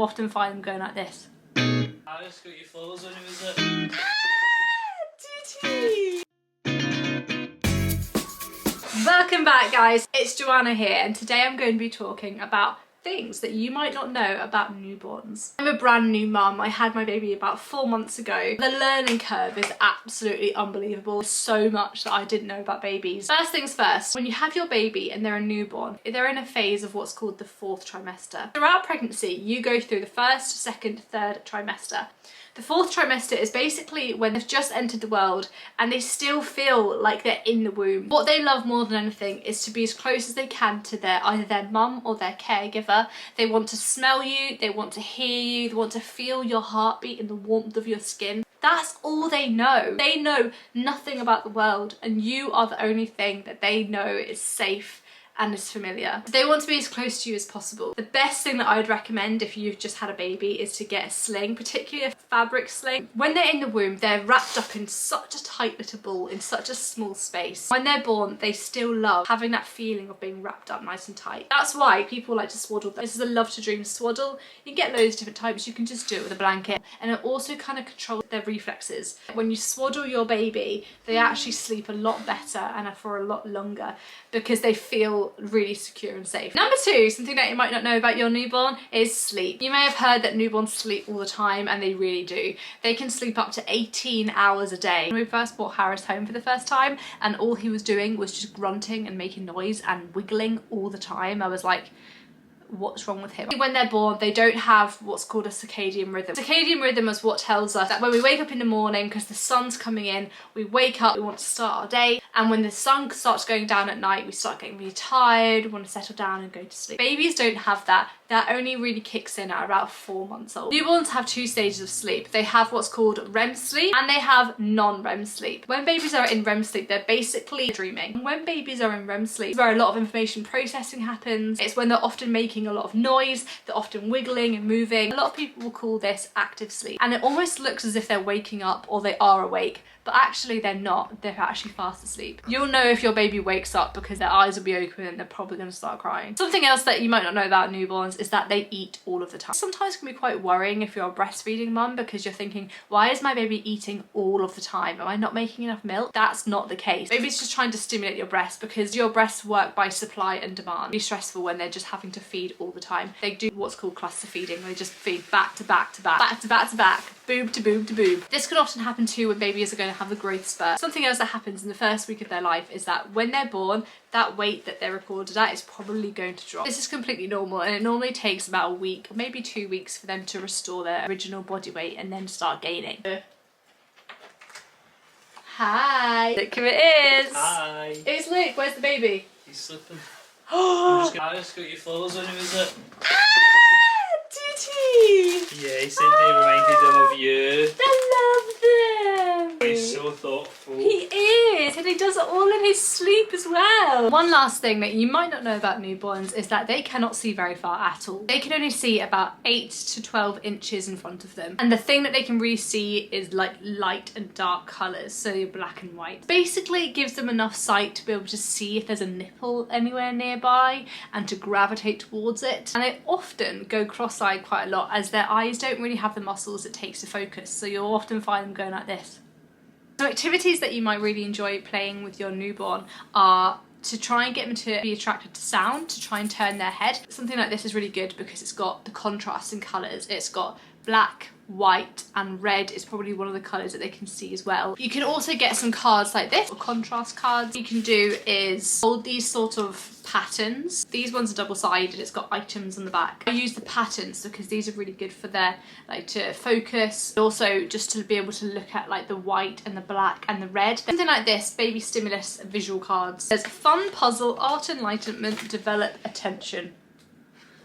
you'll often find them going like this. I just got your photos when he was at... Welcome back, guys. It's Joanna here, and today I'm going to be talking about things that you might not know about newborns. I'm a brand new mum. I had my baby about 4 months ago. The learning curve is absolutely unbelievable. There's so much that I didn't know about babies. First things first, when you have your baby and they're a newborn, they're in a phase of what's called the 4th trimester. Throughout pregnancy, you go through the 1st, 2nd, 3rd trimester. The 4th trimester is basically when they've just entered the world and they still feel like they're in the womb. What they love more than anything is to be as close as they can to either their mum or their caregiver. They want to smell you, they want to hear you, they want to feel your heartbeat and the warmth of your skin. That's all they know. They know nothing about the world, and you are the only thing that they know is safe and is familiar. They want to be as close to you as possible. The best thing that I would recommend if you've just had a baby is to get a sling, particularly a fabric sling. When they're in the womb, they're wrapped up in such a tight little ball in such a small space. When they're born, they still love having that feeling of being wrapped up nice and tight. That's why people like to swaddle them. This is a love to dream swaddle. You can get loads of different types. You can just do it with a blanket, and it also kind of controls their reflexes. When you swaddle your baby, they actually sleep a lot better and are for a lot longer because they feel really secure and safe. Number 2, something that you might not know about your newborn is sleep. You may have heard that newborns sleep all the time, and they really do. They can sleep up to 18 hours a day. When we first brought Harris home for the first time and all he was doing was just grunting and making noise and wiggling all the time, I was like, what's wrong with him? When they're born, they don't have what's called a circadian rhythm. Circadian rhythm is what tells us that when we wake up in the morning, because the sun's coming in, we wake up, we want to start our day, and when the sun starts going down at night, we start getting really tired, we want to settle down and go to sleep. Babies don't have that. That only really kicks in at about 4 months old. Newborns have 2 stages of sleep. They have what's called REM sleep and they have non-REM sleep. When babies are in REM sleep, they're basically dreaming. When babies are in REM sleep, it's where a lot of information processing happens. It's when they're often making a lot of noise, they're often wiggling and moving. A lot of people will call this active sleep, and it almost looks as if they're waking up or they are awake, but actually they're not. They're actually fast asleep. You'll know if your baby wakes up because their eyes will be open and they're probably going to start crying. Something else that you might not know about newborns is that they eat all of the time. Sometimes it can be quite worrying if you're a breastfeeding mum because you're thinking, why is my baby eating all of the time? Am I not making enough milk? That's not the case. Baby's just trying to stimulate your breast because your breasts work by supply and demand. It's really stressful when they're just having to feed all the time. They do what's called cluster feeding. They just feed back to back to back, back to back to back, boob to boob to boob. This can often happen too when babies are going to have the growth spurt. Something else that happens in the first week of their life is that when they're born, that weight that they're recorded at is probably going to drop. This is completely normal, and it normally takes about a week or maybe 2 weeks for them to restore their original body weight and then start gaining. Hi! Look who it is! Hi! It's Luke, where's the baby? He's sleeping. I just got your photos when he was at... Did he? Yeah, he said they reminded him of you. I love them! He's so thoughtful. He is, and he does it all in his sleep as well. One last thing that you might not know about newborns is that they cannot see very far at all. They can only see about 8 to 12 inches in front of them. And the thing that they can really see is like light and dark colours, so your black and white. Basically, it gives them enough sight to be able to see if there's a nipple anywhere nearby and to gravitate towards it. And they often go cross-eyed quite a lot as their eyes don't really have the muscles it takes to focus, so you'll often find them going like this. So activities that you might really enjoy playing with your newborn are to try and get them to be attracted to sound, to try and turn their head. Something like this is really good because it's got the contrast in colours. It's got black, white and red is probably one of the colours that they can see as well. You can also get some cards like this, or contrast cards. What you can do is hold these sort of patterns. These ones are double-sided, it's got items on the back. I use the patterns because these are really good for their, like, to focus, also just to be able to look at like the white and the black and the red. Something like this, baby stimulus visual cards. There's fun, puzzle, art, enlightenment, develop, attention.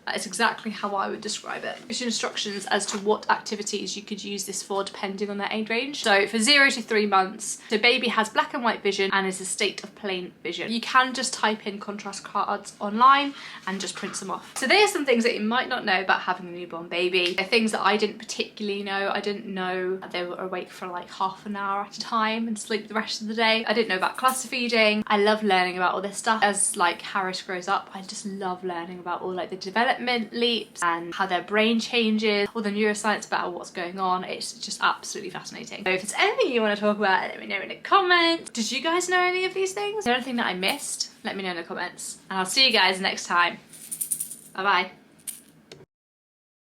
That is exactly how I would describe it. There's instructions as to what activities you could use this for depending on their age range. So for 0 to 3 months, the baby has black and white vision and is a state of plain vision. You can just type in contrast cards online and just print them off. So there's some things that you might not know about having a newborn baby. They're things that I didn't particularly know. I didn't know they were awake for like half an hour at a time and sleep the rest of the day. I didn't know about cluster feeding. I love learning about all this stuff. As like Harris grows up, I just love learning about all like the development development leaps and how their brain changes, all the neuroscience about what's going on. It's just absolutely fascinating. So if there's anything you want to talk about, let me know in the comments. Did you guys know any of these things? Is there anything that I missed? Let me know in the comments. And I'll see you guys next time. Bye bye.